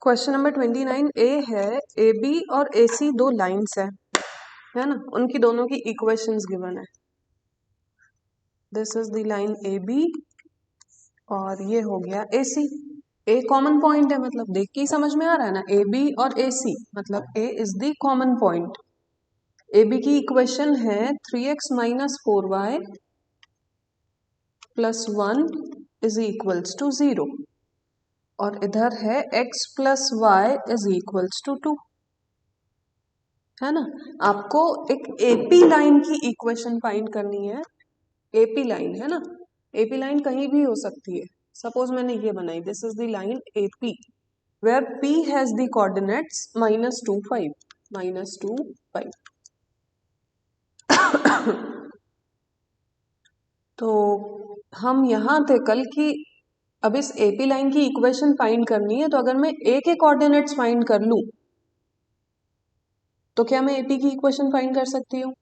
Question number 29 ए है, ए B और A सी दो लाइंस है ना, उनकी दोनों की इक्वेशंस गिवन है। This is the line A B और ये हो गया ए सी। ए कॉमन पॉइंट है, मतलब देख के ही समझ में आ रहा है ना, ए बी और ए सी मतलब A is the common point. A B की इक्वेशन है 3x minus 4y plus 1 is equals to 0 और इधर है x plus y is equals to 2, है ना। आपको एक एपी लाइन की इक्वेशन फाइंड करनी है। एपी लाइन है ना, एपी लाइन कहीं भी हो सकती है। सपोज मैंने ये बनाई, this is the line AP where p has the coordinates -2 5 तो हम यहाँ थे कल कि अब इस एपी लाइन की इक्वेशन फाइंड करनी है, तो अगर मैं ए के कोऑर्डिनेट्स फाइंड कर लूं तो क्या मैं एपी की इक्वेशन फाइंड कर सकती हूँ?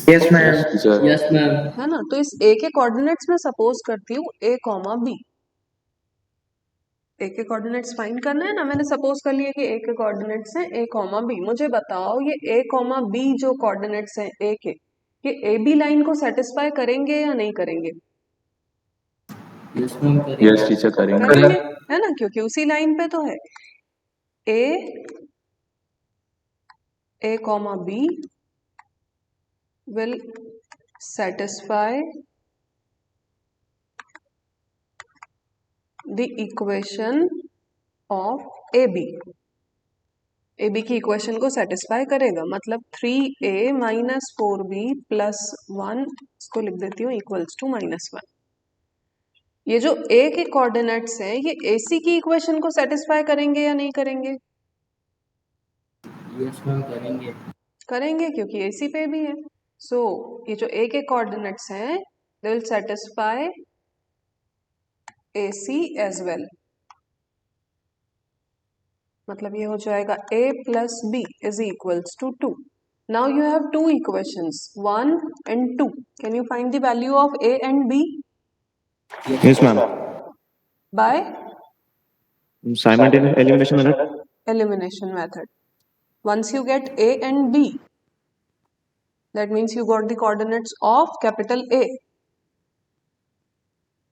Yes ma'am. Yes ma'am. है ना, तो इस ए के कोऑर्डिनेट्स में सपोज करती हूँ ए कॉमा बी। ए के कोऑर्डिनेट्स फाइंड करना है ना, मैंने सपोज कर लिया कि ए के कोऑर्डिनेट्स हैं ए कॉमा बी। मुझे बताओ ये ए कॉमा बी जो कोऑर्डिनेट्स हैं ए के, ये ए बी लाइन को सेटिस्फाई करेंगे या नहीं करेंगे? Yes ma'am. यस टीचर करेंगे। करेंगे, है ना, क्योंकि उसी लाइन पे तो है। A comma B will satisfy the equation of AB। AB की इक्वेशन को सेटिस्फाई करेगा, मतलब 3a माइनस 4b प्लस 1, इसको लिख देती हूँ इक्वल्स टू -1। ये जो a के कोऑर्डिनेट्स हैं ये AC की इक्वेशन को सेटिस्फाई करेंगे या नहीं करेंगे? यस मैम करेंगे। करेंगे, क्योंकि AC पे भी है। सो ये जो a के कोऑर्डिनेट्स हैं they will satisfy AC as well. मतलब ये हो जाएगा a plus b is equals to 2। Now you have two equations 1 and 2। Can you find the value of a and b yes ma'am. By simultaneous elimination method. elimination method? Once you get a and b, that means you got the coordinates of capital A.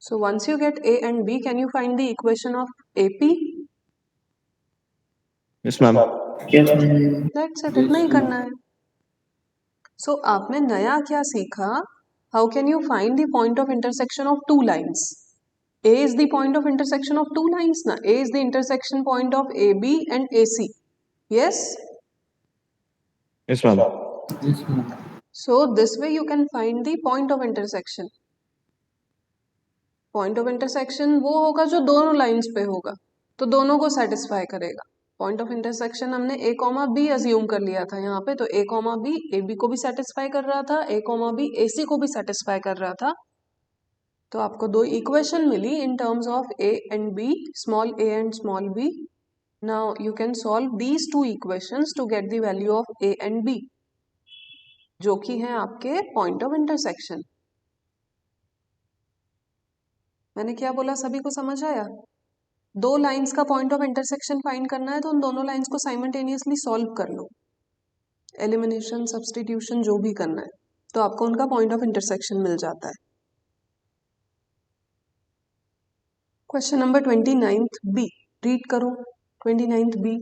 So once you get a and b, can you find the equation of AP? Yes ma'am. Yes ma'am. That's it, इतना ही करना है। So आपने नया क्या सीखा? How can you find the point of intersection of two lines? A is the point of intersection of two lines na. A is the intersection point of AB and AC. Yes? Yes ma'am. Yes ma'am. So this way you can find the point of intersection. Point of intersection वो होगा जो दोनों lines पे होगा, तो दोनों को satisfy करेगा। पॉइंट ऑफ इंटरसेक्शन हमने ए कॉमा बी अज्यूम कर लिया था यहाँ पे, तो ए कॉमा बी ए बी को भी सेटिस्फाई कर रहा था, ए कॉमा बी ए सी को भी सेटिस्फाई कर रहा था। तो आपको दो इक्वेशन मिली in terms of A and B, small A and small B. Now you can solve these two equations to get the value of A and B, जो कि हैं आपके पॉइंट ऑफ इंटरसेक्शन। मैंने क्या बोला, सभी को समझ आया? दो लाइंस का पॉइंट ऑफ इंटरसेक्शन फाइंड करना है तो उन दोनों लाइंस को साइमल्टेनियसली सॉल्व कर लो, एलिमिनेशन सब्स्टिट्यूशन जो भी करना है, तो आपको उनका पॉइंट ऑफ इंटरसेक्शन मिल जाता है। क्वेश्चन नंबर 29 बी रीड करो। 29 बी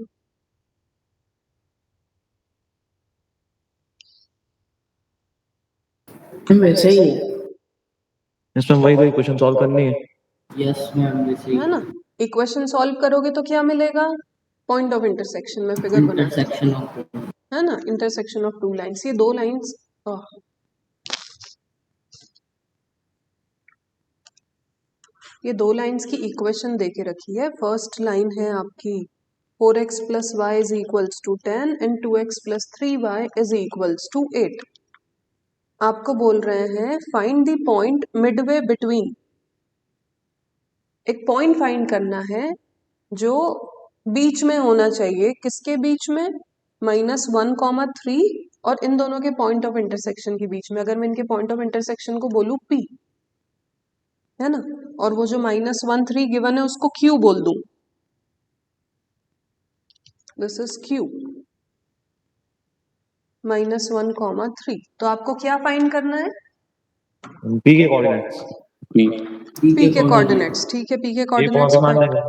वैसे ही है। यस मैम, वही क्वेश्चन सॉल्व करनी है। यस मैम वैसे ही है ना, इक्वेशन सॉल्व करोगे तो क्या मिलेगा? पॉइंट ऑफ इंटरसेक्शन में फिगर बना, इंटरसेक्शन ऑफ है ना, इंटरसेक्शन ऑफ टू लाइंस। ये दो लाइंस, ये दो लाइंस की इक्वेशन देके रखी है। फर्स्ट लाइन है आपकी 4x प्लस y is equals to 10 and 2x plus 3y is equals to 8। आपको बोल रहे हैं find the point midway between. एक पॉइंट फाइंड करना है जो बीच में होना चाहिए, किसके बीच में? -1, 3 और इन दोनों के पॉइंट ऑफ इंटरसेक्शन के बीच में। अगर मैं इनके पॉइंट ऑफ इंटरसेक्शन को बोलूं P, है ना, और वो जो -1, 3 गिवन है उसको Q बोल दूं, दिस इज Q -1, 3। तो आपको क्या फाइंड करना है? P के कोऑर्डिनेट्स P P के coordinate कोऑर्डिनेट्स। ठीक है, P के A कोऑर्डिनेट्स मान लेंगे।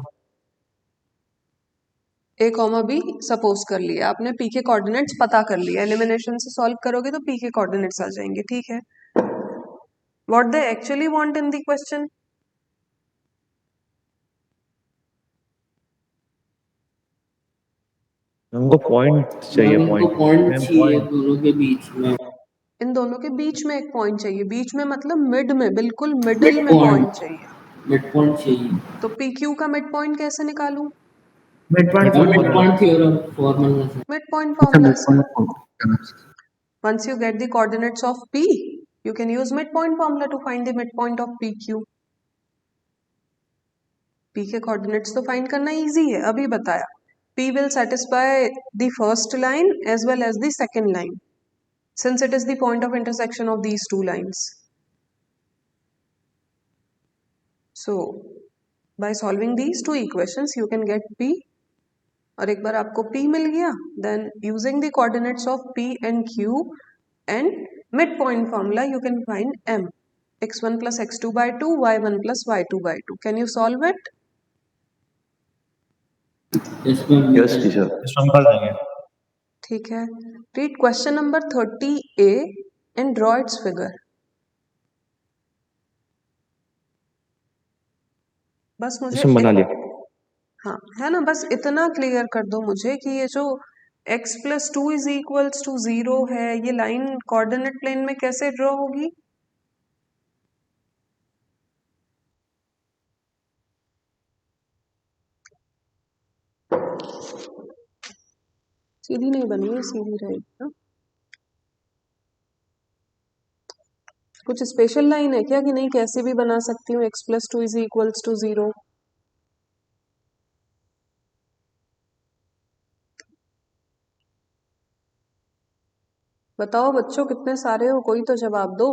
A, B सपोज कर लिया आपने, P के कोऑर्डिनेट्स पता कर लिया, एलिमिनेशन से सॉल्व करोगे तो P के कोऑर्डिनेट्स आ जाएंगे। ठीक है, what they actually want in the question? हमको पॉइंट चाहिए, इनको पॉइंट पॉइंट मैम, चाहिए पॉइंट दोनों के बीच में। इन दोनों के बीच में एक पॉइंट चाहिए। बीच में मतलब मिड में, बिल्कुल मिडिल में Midpoint। पॉइंट चाहिए। मिड पॉइंट चाहिए। तो PQ का मिड पॉइंट कैसे निकालूं? मिड पॉइंट थ्योरम फॉर्मूला से। मिड पॉइंट फॉर्मूला से। midpoint। Once you get the coordinates of P, you can use midpoint formula to find the midpoint of PQ. P के coordinates तो find करना easy है, अभी बताया। P will satisfy the first line as well as the second line, since it is the point of intersection of these two lines. So, by solving these two equations, you can get P. और एक बार आपको P मिल गया, then using the coordinates of P and Q and midpoint formula, you can find M. x1 plus x2 by 2, y1 plus y2 by 2. Can you solve it? Yes, ma'am. Yes teacher, इसमें कर देंगे। ठीक है, read question number 30A and draw its figure. बस मुझे इसमें बना लिया। हाँ है ना, बस इतना क्लियर कर दो मुझे कि ये जो x plus 2 is equals to 0 है, ये लाइन कोऑर्डिनेट प्लेन में कैसे ड्रॉ होगी? सीधी नहीं बनी है, सीधी रहेगी ना। कुछ स्पेशल लाइन है क्या कि नहीं कैसे भी बना सकती हूँ x plus 2 is equals to 0? बताओ बच्चों, कितने सारे हो, कोई तो जवाब दो।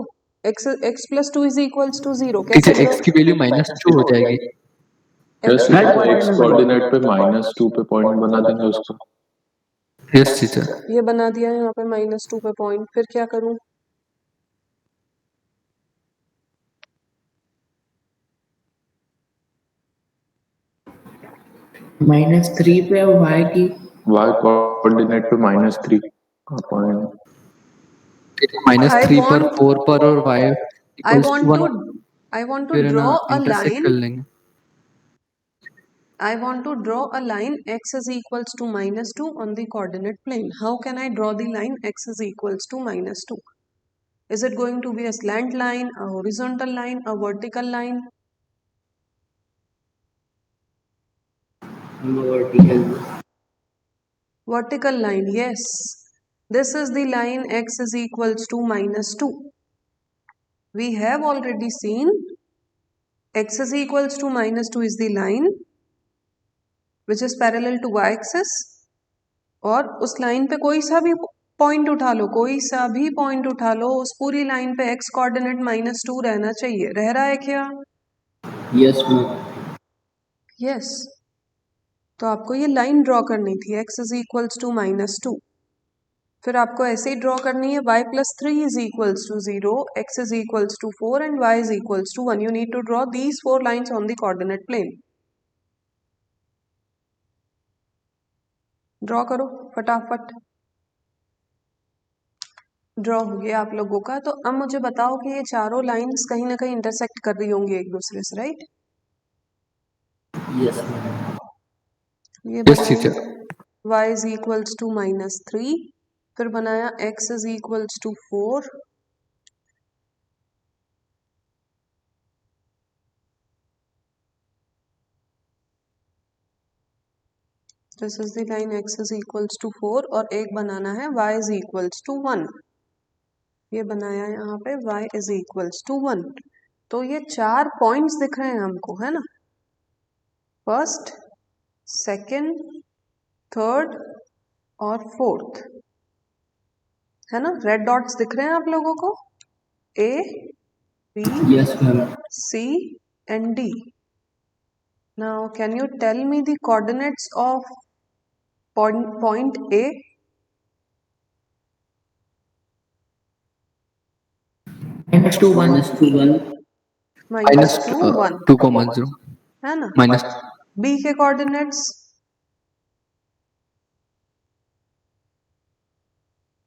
x plus 2 is equals to 0 कैसे टीचर x की वैल्यू -2 हो जाएगी। x Right? कोऑर्डिनेट पे -2 पे पॉइंट बना देंगे उसको। Yes teacher. ये बना दिया यहाँ पे -2 पे पॉइंट, फिर क्या करूं? -3 पे y की y कोऑर्डिनेट पे -3 का पॉइंट। -3 पर 4 पर और y I equals want to to 1 I want to फिर है ना draw a इंटरसेक्ट line. कर लेंगे। I want to draw a line x is equals to -2 on the coordinate plane. How can I draw the line x is equals to -2? Is it going to be a slant line, a horizontal line, a vertical line? vertical। Vertical line, yes. This is the line x is equals to -2. We have already seen x is equals to -2 is the line which is parallel to y-axis, और उस line पे कोई सा भी point उठा लो, कोई सा भी पॉइंट उठा लो, उस पूरी लाइन पे x कोऑर्डिनेट -2 रहना चाहिए। रह रहा है क्या? Yes ma'am. यस। तो आपको ये लाइन ड्रॉ करनी थी x is equals to -2, फिर आपको ऐसे ही ड्रॉ करनी है y plus 3 is equals to 0, x is equals to 4 and y is equals to 1. You need to draw these 4 lines on the coordinate plane. Draw करो फटाफट। Draw हो गया आप लोगों का। तो अब मुझे बताओ कि ये चारों लाइंस कहीं ना कहीं इंटरसेक्ट कर रही होंगी एक दूसरे से, राइट? Yes ma'am. ये यस टीचर। बनाया y is equals to -3, फिर बनाया x is equals to 4, this is the line x is equals to 4, और एक बनाना है y is equals to 1। ये बनाया यहाँ पे y is equals to 1। तो ये 4 पॉइंट्स दिख रहे हैं हमको, है ना? फर्स्ट, सेकंड, थर्ड और फोर्थ, है ना? रेड डॉट्स दिख रहे हैं आप लोगों को, A, B, yes ma'am. C and D. Now can you tell me the coordinates of point A -2 1 -2 1 -2, है ना। minus बी के कोऑर्डिनेट्स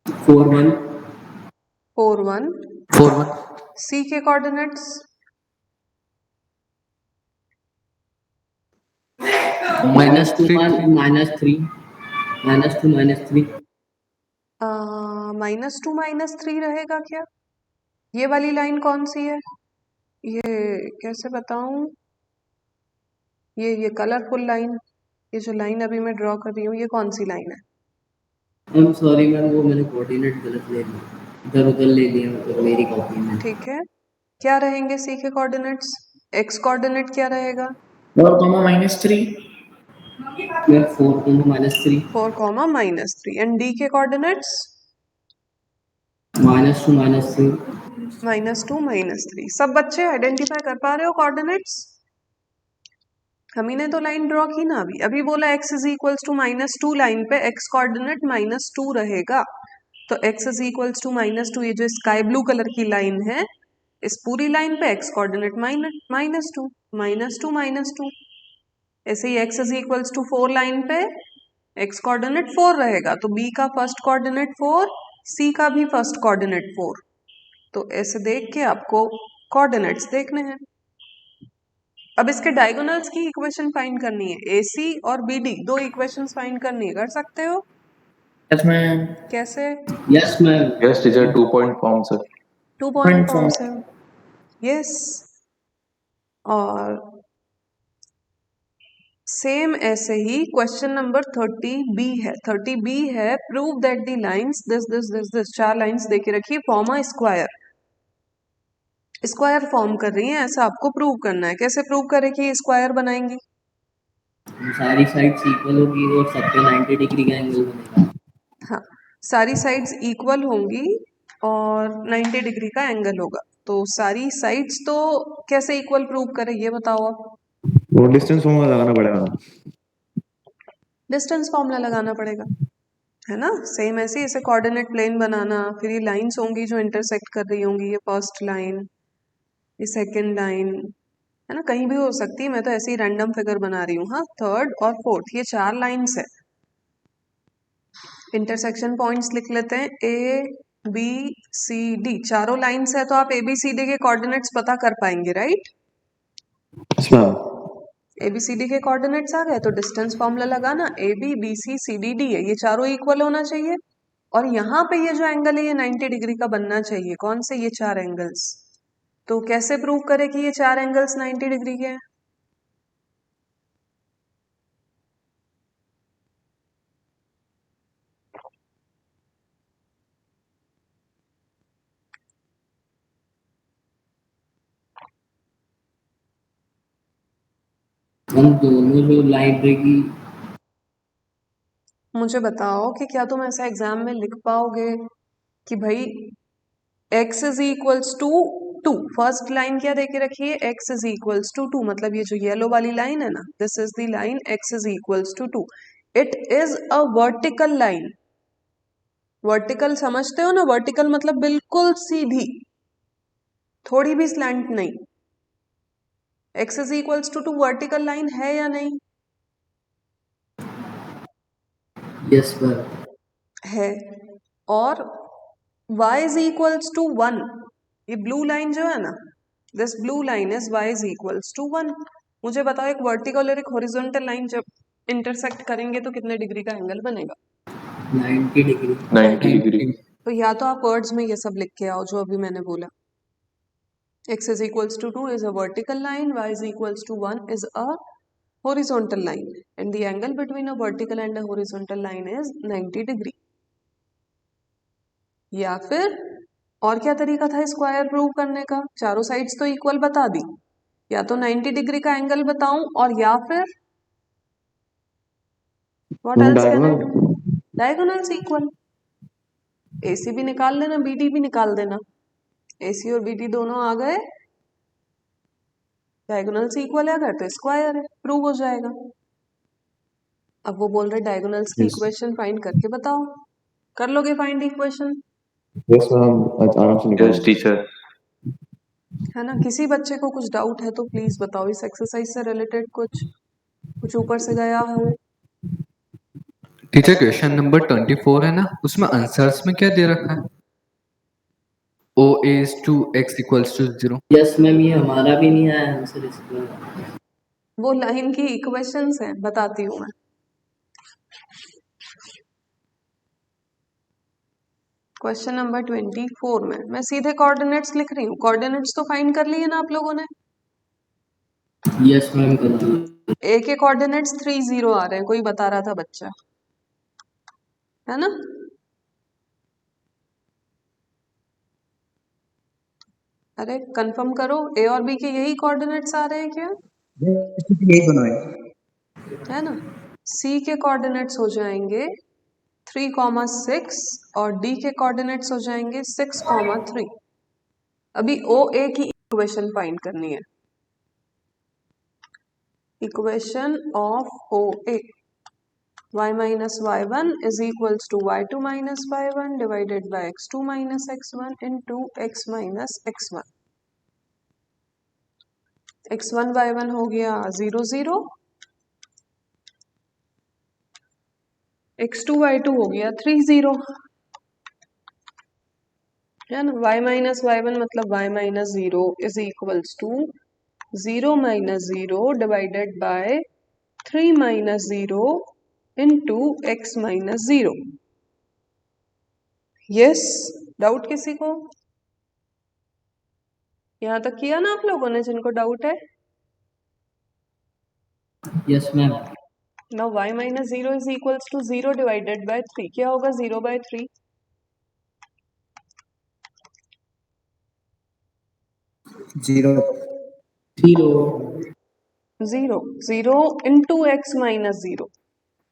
4 1 4 1 4 1 सी के कोऑर्डिनेट्स -2 1 -3 -2 -3 -2 -3 रहेगा क्या? ये वाली लाइन कौन सी है? ये कैसे बताऊं? ये कलरफुल लाइन, ये जो लाइन अभी मैं ड्रॉ कर रही हूँ, ये कौन सी लाइन है? आई एम सॉरी मैम, वो मैंने कोऑर्डिनेट गलत ले लिया, इधर उधर ले लिया, मतलब मेरी कॉपी में। ठीक है, क्या रहेंगे सी के कोऑर्डिनेट्स? एक्स कोऑर्डिनेट क्या रहेगा? 4 -3 4 -3 4 -3 एंड डी के कोऑर्डिनेट्स -2 -3 -2 -3। सब बच्चे आइडेंटिफाई कर पा रहे हो कोऑर्डिनेट्स? हमी ने तो लाइन ड्रॉ की ना अभी बोला x is equals to -2 line पे x कोऑर्डिनेट -2 रहेगा, तो x इज इक्वल्स टू -2, ये जो स्काई ब्लू कलर की लाइन है, इस पूरी लाइन पे x कोऑर्डिनेट -2 -2 -2। ऐसे ही x is equals to 4 line पे x कोऑर्डिनेट 4 रहेगा, तो b का फर्स्ट कोऑर्डिनेट 4, c का भी फर्स्ट कोऑर्डिनेट 4। तो ऐसे देख के आपको कोऑर्डिनेट्स देखने हैं। अब इसके डायगोनल्स की इक्वेशन फाइंड करनी है, AC और BD दो इक्वेशंस फाइंड करनी है, कर सकते हो? Yes ma'am. कैसे? Yes ma'am. Yes, teacher, 2 point form, sir. 2 point forms है। यस, और सेम ऐसे ही क्वेश्चन नंबर 30B है। 30B है, prove that the lines this this this this, 4 lines देके रखिए, form a square. Square form कर रही है, ऐसा आपको प्रूव करना है। कैसे प्रूव करें कि स्क्वायर बनाएंगी? सारी साइड्स इक्वल होगी और सब पे 90 डिग्री का एंगल बनेगा। हाँ, सारी साइड्स इक्वल होंगी और 90 डिग्री का एंगल होगा। तो सारी साइड्स तो कैसे इक्वल प्रूव करें, ये बताओ आप। वो डिस्टेंस फॉर्मूला लगाना पड़ेगा। डिस्टेंस फॉर्मूला लगाना पड़ेगा, है ना। सेम ऐसे ही, इसे कोऑर्डिनेट प्लेन बनाना, फिर ये लाइंस होंगी जो इंटरसेक्ट कर रही होंगी, ये फर्स्ट लाइन, ये सेकंड लाइन, है ना, कहीं भी हो सकती है। मैं तो ऐसे ही रैंडम फिगर बना रही हूँ। हाँ, थर्ड और फोर्थ, ये 4 लाइंस है। इंटरसेक्शन पॉइंट्स लिख लेते हैं, ABCD, चारों लाइंस है, तो आप ABCD के कोऑर्डिनेट्स पता कर पाएंगे, राइट? Yes ma'am. ABCD के कोऑर्डिनेट्स आ गए, तो डिस्टेंस फॉर्मूला लगाना, AB BC CD D है, ये चारों इक्वल होना चाहिए। और यहाँ पे ये जो एंगल है, ये 90 डिग्री का बनना चाहिए। कौन से? ये 4 एंगल्स। तो कैसे प्रूव करें कि ये 4 एंगल्स 90 डिग्री के हैं? हम दोनों जो लाइन रहेगी, मुझे बताओ कि क्या तुम ऐसा एग्जाम में लिख पाओगे कि भाई x is equals to 2, first line क्या देके रखी है, x इज इक्वल्स टू 2, मतलब ये जो येलो वाली लाइन है ना, this is the line x is equals to 2, it is a vertical line. Vertical समझते हो ना, वर्टिकल मतलब बिल्कुल सीधी, थोड़ी भी स्लैंट नहीं। x is equals to 2 vertical line है या नहीं? यस पर है। और y इज इक्वल्स टू 1, ये ब्लू लाइन जो है ना, this blue line is y is equals to 1। मुझे बताओ, एक वर्टिकल और एक हॉरिजॉन्टल लाइन जब इंटरसेक्ट करेंगे तो कितने डिग्री का एंगल बनेगा? 90 डिग्री। 90 degree. तो या तो आप वर्ड्स में ये सब लिख के आओ जो अभी मैंने बोला। x is equals to 2 is a vertical line, y is equals to 1 is a horizontal line, and the angle between a vertical and a horizontal line is 90 degree। या फिर और क्या तरीका था स्क्वायर प्रूव करने का? चारों साइड्स तो इक्वल बता दी, या तो 90 डिग्री का एंगल बताऊं, और या फिर what else can I do? Diagonals equal. AC भी निकाल लेना, BD भी निकाल देना। AC और BD दोनों आ गए, डायगोनल्स इक्वल है, अगर तो स्क्वायर है, प्रूव हो जाएगा। अब वो बोल रहे डायगोनल्स की Yes. इक्वेशन फाइंड करके बताओ। कर लोगे फाइंड इक्वेशन? Yes, मैम आराम से निकल Yes, teacher. है ना? किसी बच्चे को कुछ डाउट है तो प्लीज बताओ, इस एक्सरसाइज से रिलेटेड कुछ ऊपर से गया हो। टीचर क्वेश्चन नंबर 24 है ना, उसमें आंसर्स में क्या दे रखा है? O is to x equals to 0। Yes ma'am, ये हमारा भी नहीं आया आंसर इसका। वो लाइन की इक्वेशंस हैं, बताती हूँ मैं। क्वेश्चन नंबर 24 में मैं सीधे कोऑर्डिनेट्स लिख रही हूँ। कोऑर्डिनेट्स तो फाइंड कर लिए ना आप लोगों ने? यस मैम, कर दिया। ए के कोऑर्डिनेट्स 3 0 आ रहे हैं, कोई बता रहा था बच्चा, है ना? अरे कंफर्म करो, ए और बी के यही कोऑर्डिनेट्स आ रहे हैं क्या? यही दोनों है। है ना? सी के कोऑर्डिनेट्स हो जाएंगे 3,6 और डी के कोऑर्डिनेट्स हो जाएंगे 6,3। अभी ओ ए की इक्वेशन फाइंड करनी है। Equation of O A, y minus y1 is equals to y2 minus y1 divided by x2 minus x1 into x minus x1। x1 y1 हो गया 0 0, x2 y2 हो गया 3 0, है ना? y minus y1 मतलब y minus 0 is equals to 0 minus 0 divided by 3 minus 0 into x minus 0। Yes, doubt किसी को? यहां तक किया ना आप लोगों ने जिनको डाउट है? Yes ma'am. Now y minus 0 is equals to 0 divided by 3। क्या होगा 0 by 3? 0 0 0 0 into x minus 0,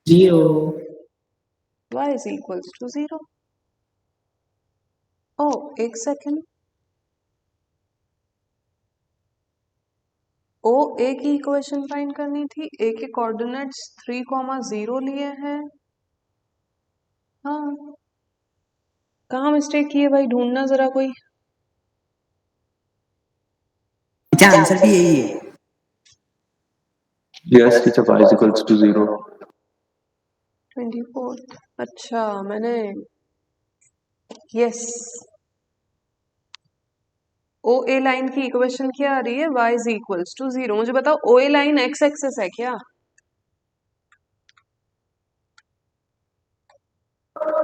0 y is equals to 0। ओ एक सेकेंड, ओ ए की इक्वेशन फाइंड करनी थी। ए के कोऑर्डिनेट्स 3,0 लिए हैं। हाँ, कहाँ मिस्टेक की है भाई, ढूंढना जरा कोई। क्या आंसर भी यही है। Yes, teacher. Y is equals to 0. 24। अच्छा, मैंने यस, ओ ए लाइन की इक्वेशन क्या आ रही है? y is equals to 0। मुझे बताओ, O A line X axis है क्या?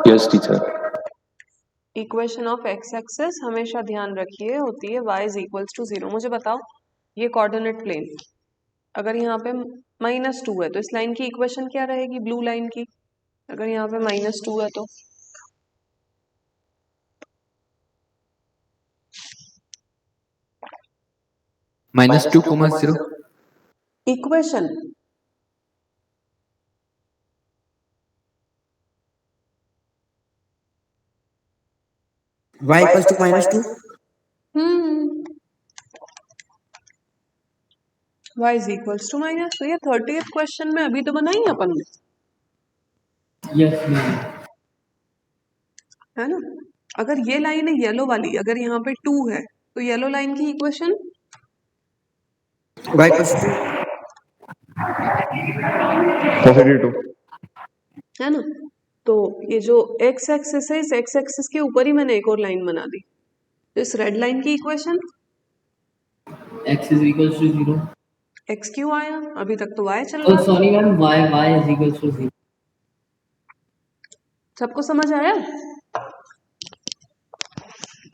Yes, teacher. Equation of X axis हमेशा ध्यान रखिए होती है y इज इक्वल्स टू 0। मुझे बताओ, ये कोऑर्डिनेट प्लेन, अगर यहाँ पे -2 है तो इस लाइन की इक्वेशन क्या रहेगी, ब्लू लाइन की? अगर यहाँ पे -2 है तो -2,0 equation y equals to -2। y is equals to -2। ये 30th क्वेश्चन में अभी तो बनाई अपन ने, यस मैम। है ना? अगर ये लाइन है येलो वाली, अगर यहाँ पे 2 है तो येलो लाइन की equation y equals to positive 2। है ना? तो ये जो x एक्सिस है, इस x एक्सिस के ऊपर ही मैंने एक और लाइन बना दी। तो इस रेड लाइन की equation x is equals to 0। x क्यों आया? अभी तक तो y चल ओह रहा। Sorry ma'am, y is equals to 0। सबको समझ आया?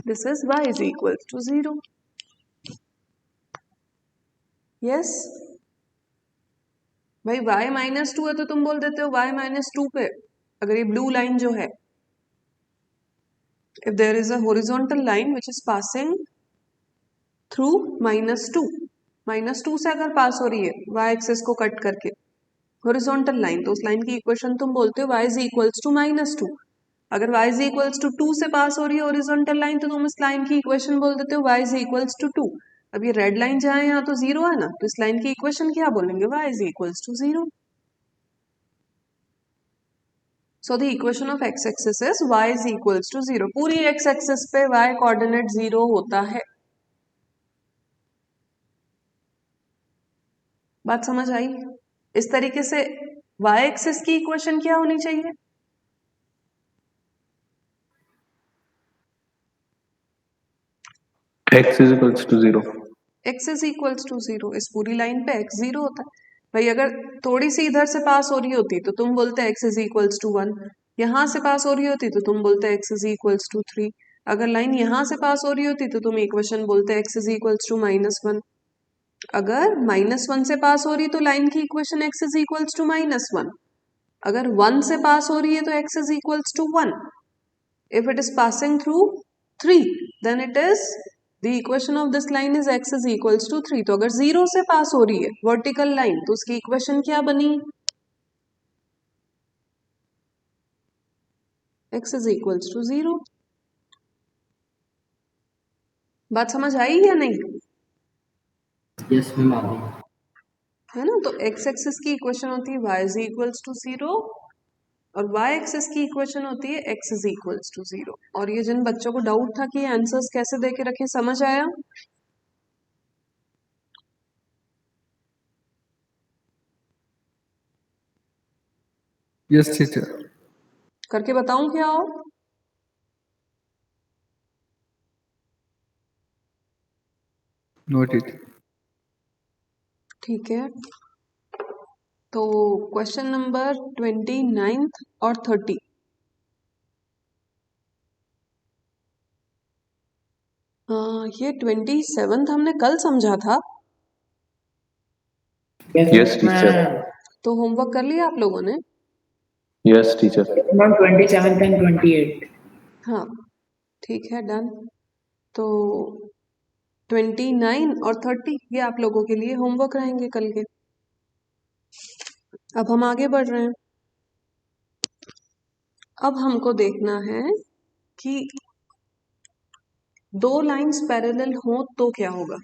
This is y is equals to 0। Yes भाई, y -2 है तो तुम बोल देते हो y -2 पे, अगर ये ब्लू लाइन जो है, if there is a horizontal line which is passing through -2, -2 से अगर पास हो रही है y एक्सिस को कट करके हॉरिजॉन्टल लाइन, तो उस लाइन की इक्वेशन तुम बोलते हो y इज इक्वल्स टू -2। अगर y इज इक्वल्स टू 2 से पास हो रही है हॉरिजॉन्टल लाइन, तो तुम इस लाइन की इक्वेशन बोल देते हो y इज इक्वल्स टू 2। अब ये रेड लाइन जहाँ है यहाँ तो 0 है ना, तो इस लाइन की इक्वेशन क्या बोलेंगे? y is equals to 0। So the equation of x axis is y is equals to 0। पूरी x एक्सिस पे y कोऑर्डिनेट 0 होता है। बात समझ आई? इस तरीके से y एक्सिस की इक्वेशन क्या होनी चाहिए? x is equals to 0. x is equals to 0। इस पूरी लाइन पे x 0 होता है। भाई अगर थोड़ी सी इधर से पास हो रही होती तो तुम बोलते x इज इक्वल्स टू 1, यहां से पास हो रही होती तो तुम बोलते x इज इक्वल्स टू 3, अगर लाइन यहां से पास हो रही होती तो तुम इक्वेशन बोलते x इज इक्वल्स टू -1, अगर -1 से पास हो रही तो लाइन की equation x is equals to -1, अगर 1 से पास हो रही है तो x is equals to 1, if it is passing through 3 then it is the equation of this line is x is equals to 3। तो अगर 0 से पास हो रही है वर्टिकल लाइन तो उसकी इक्वेशन क्या बनी? x is equals to 0। बात समझ आई या नहीं? यस मैम आ गई। है ना? तो x एक्सिस की इक्वेशन होती है y is equals to 0 और y एक्सिस की इक्वेशन होती है x is equals to 0। और ये जिन बच्चों को डाउट था कि ये आंसर्स कैसे दे के रखे, समझ आया? Yes teacher. करके बताऊं क्या और? No teacher. ठीक है, तो क्वेश्चन नंबर 29 और 30। ये 27 हमने कल समझा था, Yes, teacher. तो होमवर्क कर लिया आप लोगों ने? Yes, teacher. Ma'am 27 and 28। हाँ ठीक है, डन। तो 29 और 30 ये आप लोगों के लिए होमवर्क रहेंगे कल के। अब हम आगे बढ़ रहे हैं। अब हमको देखना है कि दो लाइंस पैरेलल हो तो क्या होगा।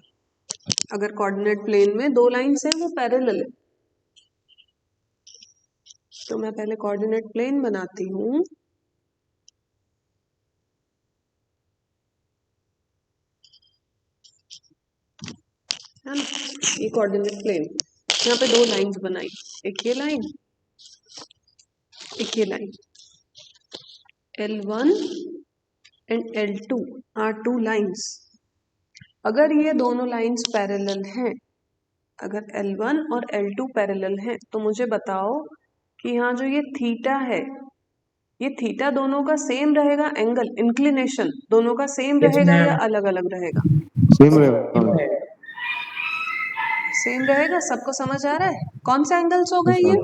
अगर कोऑर्डिनेट प्लेन में दो लाइंस हैं वो पैरेलल है, तो मैं पहले कोऑर्डिनेट प्लेन बनाती हूँ। है ना, ये कोऑर्डिनेट प्लेन, यहाँ पे दो लाइंस बनाई, एक ये लाइन एक ये line. L1 and L2 are two lines. अगर ये दोनों लाइंस पैरेलल हैं, अगर L1 और L2 पैरेलल हैं, तो मुझे बताओ कि यहाँ जो ये थीटा है, ये थीटा दोनों का सेम रहेगा, एंगल इंक्लिनेशन दोनों का सेम रहेगा या अलग अलग रहेगा? सेम रहेगा। सेम रहेगा। सबको समझ आ रहा है? कौन सा एंगल्स हो गए ये?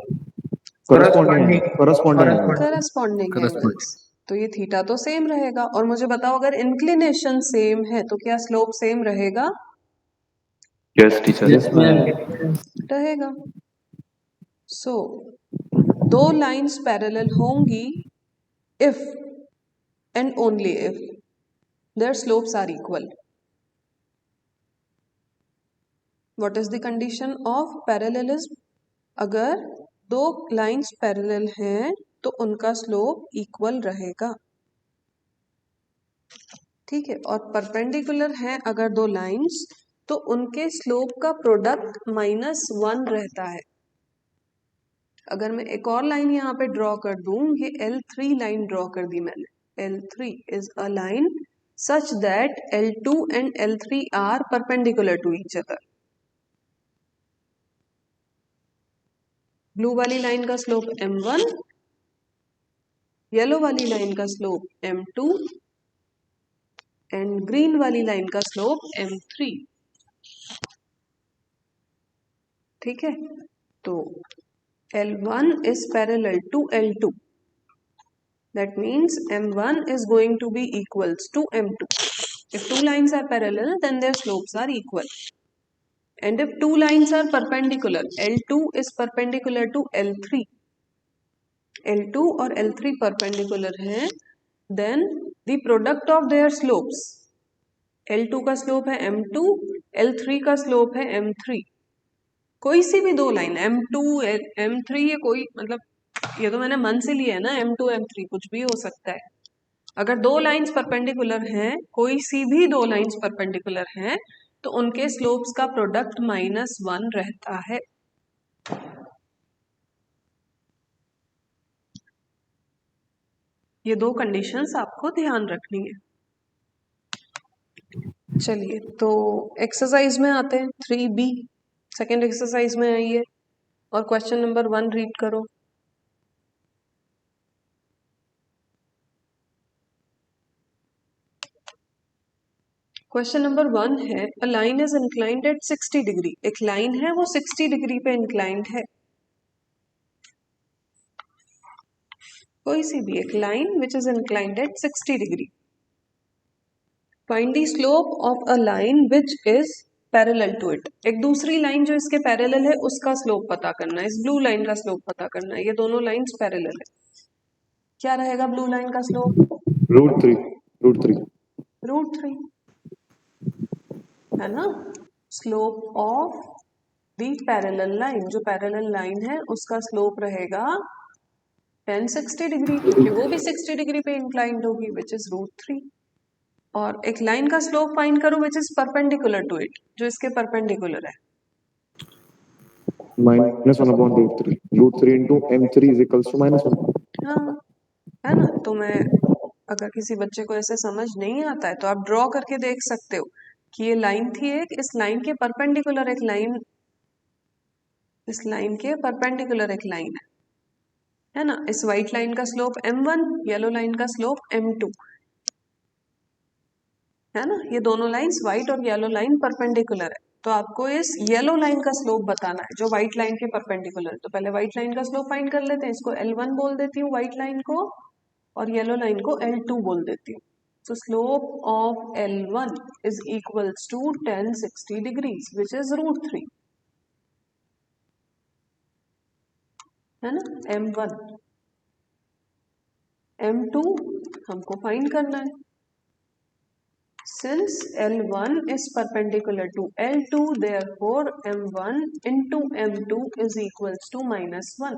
Corresponding angles. तो ये थीटा तो सेम रहेगा। और मुझे बताओ अगर इंक्लिनेशन सेम है तो क्या स्लोप सेम रहेगा? Yes, teacher. Yes ma'am. रहेगा। सो दो लाइंस पैरेलल होंगी if and only if their slopes are equal. What is the condition of parallelism? अगर दो लाइंस पैरेलल हैं तो उनका स्लोप इक्वल रहेगा। ठीक है, और परपेंडिकुलर हैं अगर दो लाइंस तो उनके स्लोप का प्रोडक्ट -1 रहता है। अगर मैं एक और लाइन यहाँ पे ड्रॉ कर दूं, ये L3 लाइन ड्रॉ कर दी मैंने। L3 is a line such that L2 and L3 are perpendicular to each other. Blue वाली लाइन का स्लोप M1, येलो वाली लाइन का स्लोप M2 एंड ग्रीन वाली लाइन का स्लोप M3। ठीक है, तो L1 is parallel to L2. That means M1 is going to be equals to M2. If two lines are parallel, then their slopes are equal. And if two lines are perpendicular, L2 is perpendicular to L3. L2 और L3 perpendicular हैं, then the product of their slopes, L2 का slope है M2, L3 का slope है M3। कोई सी भी दो लाइन M2 M3 ये कोई मतलब ये तो मैंने मन से लिया है ना, M2 M3 कुछ भी हो सकता है। अगर दो लाइंस परपेंडिकुलर हैं, कोई सी भी दो लाइंस परपेंडिकुलर हैं, तो उनके स्लोप्स का प्रोडक्ट -1 रहता है। ये दो कंडीशंस आपको ध्यान रखनी है। चलिए तो एक्सरसाइज में आते हैं, 3B सेकेंड एक्सरसाइज में आइए और क्वेश्चन नंबर 1 रीड करो। क्वेश्चन नंबर 1 है, a line is inclined at 60 degree. एक लाइन है वो 60 डिग्री पे इंक्लाइंड है, कोई सी भी एक line which is inclined at 60 degree. Find the slope of a line which is parallel to it. एक दूसरी लाइन जो इसके पैरेलल है उसका स्लोप पता करना है, इस ब्लू लाइन का स्लोप पता करना है। ये दोनों लाइंस पैरेलल है, क्या रहेगा ब्लू लाइन का स्लोप? √3 √3 है ना। Slope of the parallel line, जो पैरेलल लाइन है उसका स्लोप रहेगा tan 60 डिग्री, क्योंकि वो भी 60 डिग्री पे इंक्लाइंड होगी, विच इज √3। और एक लाइन का स्लोप फाइंड करो which is perpendicular to it, जो इसके परपेंडिकुलर है। -1/√3 √3 into m3 is equals to -1। हाँ है ना। तो मैं, अगर किसी बच्चे को ऐसे समझ नहीं आता है तो आप ड्रॉ करके देख सकते हो कि ये लाइन थी एक, इस लाइन के परपेंडिकुलर एक लाइन, इस लाइन के परपेंडिकुलर एक लाइन है ना। इस व्हाइट लाइन का स्लोप m1, येलो लाइन का स्लोप m2 है ना। ये दोनों लाइंस व्हाइट और येलो लाइन परपेंडिकुलर है, तो आपको इस येलो लाइन का स्लोप बताना है जो व्हाइट लाइन के परपेंडिकुलर है। तो पहले व्हाइट लाइन का स्लोप फाइंड कर लेते हैं, इसको L1 बोल देती हूँ व्हाइट लाइन को, और येलो लाइन को L2 बोल देती हूँ। So slope of L1 is equals to tan 60 degrees, which is √3 है ना। M1, M2 हमको फाइंड करना है। Since L1 is perpendicular to L2, therefore M1 into M2 is equals to -1.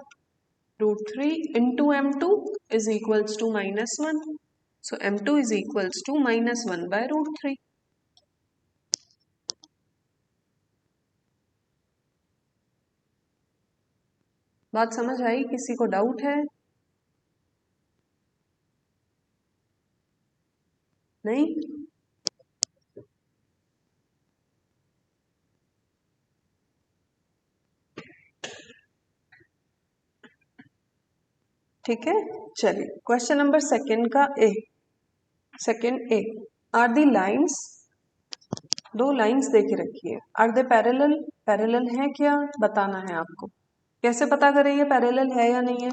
√3 into M2 is equals to -1. So M2 is equals to -1 by √3. बात समझ आई? किसी को doubt है? नहीं? ठीक है, चलिए क्वेश्चन नंबर सेकंड का A, second A, are the lines, दो लाइंस दे के रखी है, आर दे पैरेलल, पैरेलल है क्या बताना है आपको। कैसे पता करें ये पैरेलल है या नहीं है?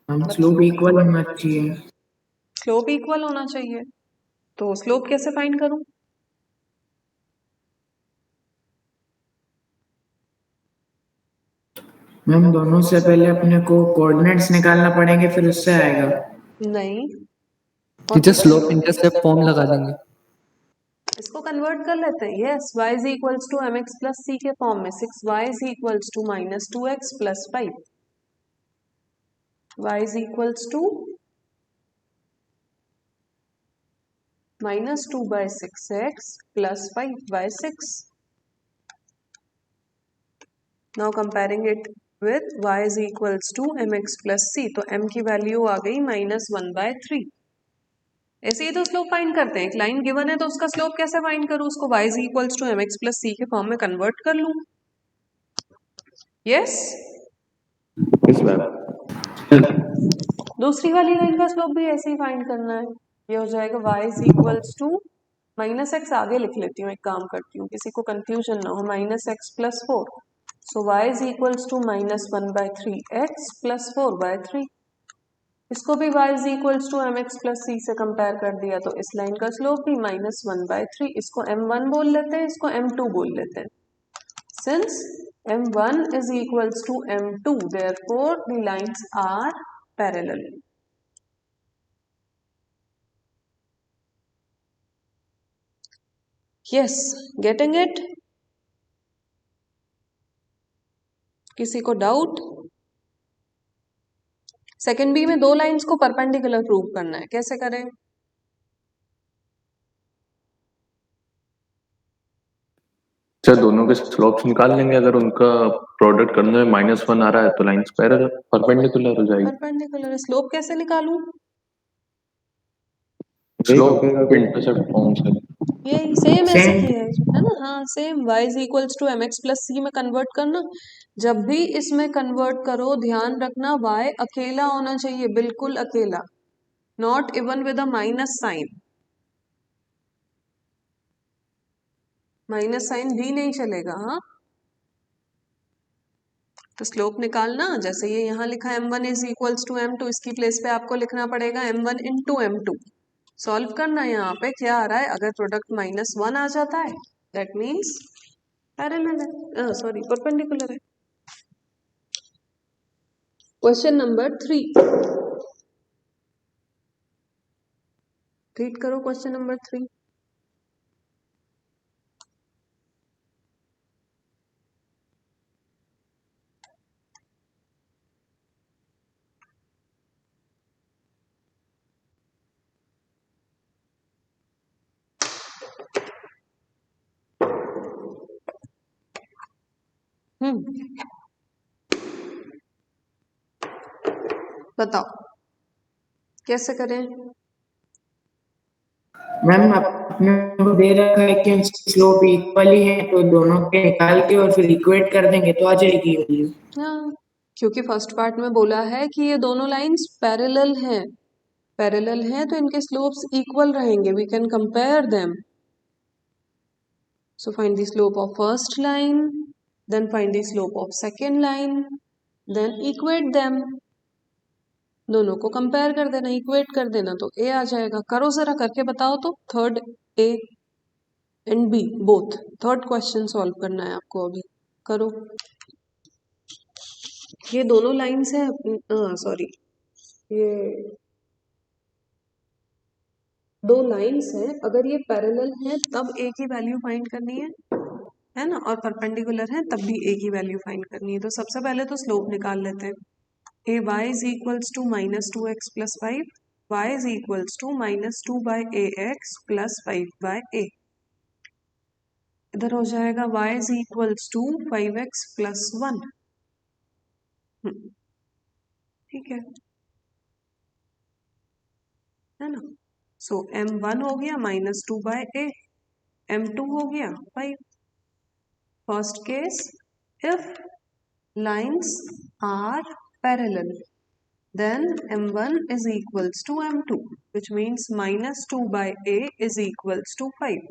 हम स्लोप इक्वल होना चाहिए। स्लोप इक्वल होना चाहिए, तो स्लोप कैसे फाइंड करूं? मैम दोनों से पहले अपने को कोऑर्डिनेट्स निकालना पड़ेंगे, फिर उससे आएगा। नहीं, टीचर स्लोप इंटरसेप्ट फॉर्म लगा देंगे। इसको कन्वर्ट कर लेते हैं। Yes, y is equals to mx plus c के फॉर्म में 6y is equals to -2x plus 5, y is equals to -2 by 6x plus 5 by 6. Now comparing it with y is equals to mx plus c, तो m की value आ गई -1/3। ऐसे ही तो slope find करते हैं। एक लाइन गिवन है तो उसका स्लोप कैसे फाइंड करूं? उसको y is equals to mx plus c के फॉर्म में कन्वर्ट कर लूं। Yes, Yes, ma'am. दूसरी वाली लाइन का स्लोप भी ऐसे ही फाइंड करना है। ये हो जाएगा y is equals to -x, आगे लिख लेती हूँ, एक काम करती हूँ किसी को कंफ्यूजन ना हो, -x plus 4, so y is equals to -1/3x plus 4/3। इसको भी y is equals to mx plus c से कंपेयर कर दिया, तो इस लाइन का स्लोप भी -1/3। इसको m1 बोल लेते हैं, इसको m2 बोल लेते हैं। Since m1 is equals to m2, therefore the lines are parallel. Yes, getting it? किसी को डाउट? सेकंड बी में दो लाइंस को परपेंडिकुलर प्रूव करना है, कैसे करें? अच्छा, दोनों के स्लोप्स निकाल लेंगे, अगर उनका प्रोडक्ट करने में -1 आ रहा है तो लाइंस पैरेलल परपेंडिकुलर हो जाएगी। परपेंडिकुलर। स्लोप कैसे निकालूं? स्लोप इंटरसेप्ट फॉर्म से। ये सेम ऐसे Same. किया है ना? हाँ same, y is equals to mx plus C में कन्वर्ट करना। जब भी इसमें कन्वर्ट करो ध्यान रखना y अकेला होना चाहिए, बिल्कुल अकेला, not even with a minus sign. Minus sign भी नहीं चलेगा। हाँ, तो स्लोप निकालना, जैसे ये यहाँ लिखा है m1 is equals to m2, इसकी प्लेस पे आपको लिखना पड़ेगा m1 इंटू m2। सॉल्व करना, यहाँ पे क्या आ रहा है, अगर प्रोडक्ट -1 आ जाता है दैट मीन्स पैरेलल है, सॉरी परपेंडिकुलर है। क्वेश्चन नंबर 3, रीड करो क्वेश्चन नंबर 3। बताओ कैसे करें? मैम अपने को दे रखा है कि स्लोप इक्वल ही है, तो दोनों के निकाल के और फिर इक्वेट कर देंगे तो आ जाएगी वैल्यू। हाँ, क्योंकि फर्स्ट पार्ट में बोला है कि ये दोनों लाइंस पैरेलल हैं, पैरेलल हैं तो इनके स्लोप्स इक्वल रहेंगे, we can compare them. So find the slope of first line, then find the slope of second line, then equate them। दोनों को कंपेयर कर देना, इक्वेट कर देना तो a आ जाएगा। करो जरा करके बताओ तो, third a and b both, third question solve करना है आपको अभी, करो। ये दोनों लाइंस है, सॉरी ये दो लाइंस हैं, अगर ये पैरेलल हैं तब a की वैल्यू फाइंड करनी है ना, और परपेंडिकुलर है तब भी a की वैल्यू फाइंड करनी है। तो सबसे पहले तो स्लोप निकाल लेते हैं। A y is equals to -2x plus 5, y is equals to -2/ax plus 5/a। इधर हो जाएगा y is equals to 5x plus 1। ठीक है ना? सो m1 हो गया -2/a, m2 हो गया 5। First case, if lines are parallel then m1 is equals to m2, which means -2/a is equals to 5।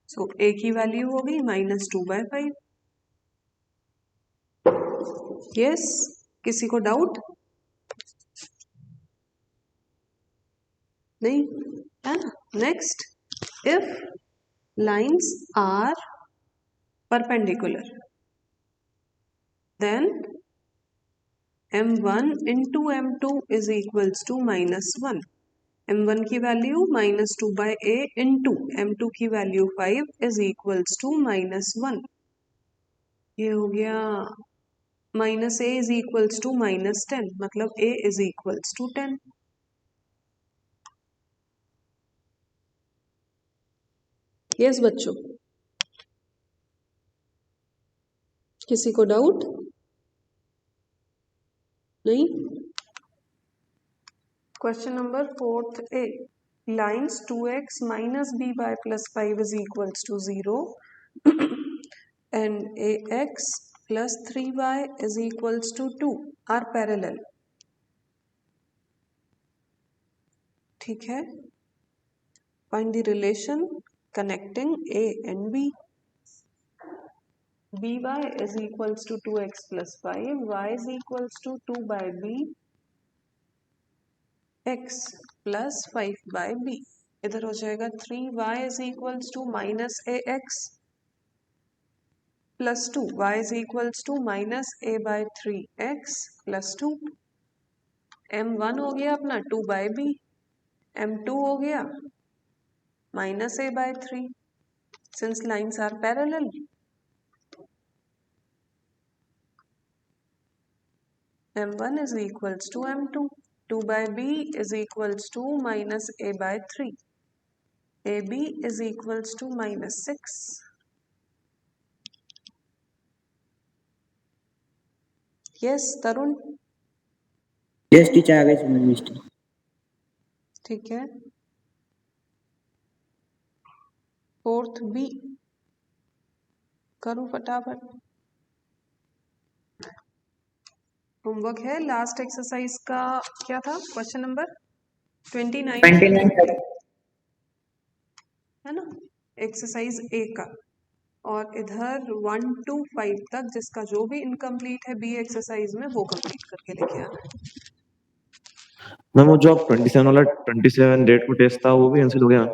so a की वैल्यू होगी -2/5। yes, किसी को डाउट नहीं है ना? Next, if lines are perpendicular then m1 into m2 is equals to -1। m1 की value -2/a into m2 की value 5 is equals to -1। ये हो गया -a इज इक्वल्स टू -10, मतलब a is equals to 10। Yes बच्चों, किसी को डाउट नहीं? Question number 4th a, lines 2x minus by plus 5 is equals to 0 and ax plus 3y is equals to 2 are parallel। ठीक है, find the relation connecting a and b। by is equals to 2x plus 5, y is equals to 2/b, x plus 5/b। इधर हो जाएगा 3y is equals to -ax plus 2, y is equals to -a/3x plus 2। m1 हो गया अपना 2/b, m2 हो गया -a/3। Since lines are parallel m1 is equals to m2. 2 by b is equals to minus a by 3. ab is equals to minus 6. yes Tarun yes teacher, आ गई समझ में mister. ठीक है। फोर्थ बी करो फटाफट। होमवर्क है लास्ट एक्सरसाइज का, क्या था क्वेश्चन नंबर 29 है ना, एक्सरसाइज ए का। और इधर 1 to 5 तक जिसका जो भी इनकम्प्लीट है बी एक्सरसाइज में वो कंप्लीट करके लेके आना है। मैम वो जो आप 27 वाला 27 डेट को टेस्ट था वो भी आंसर हो गया?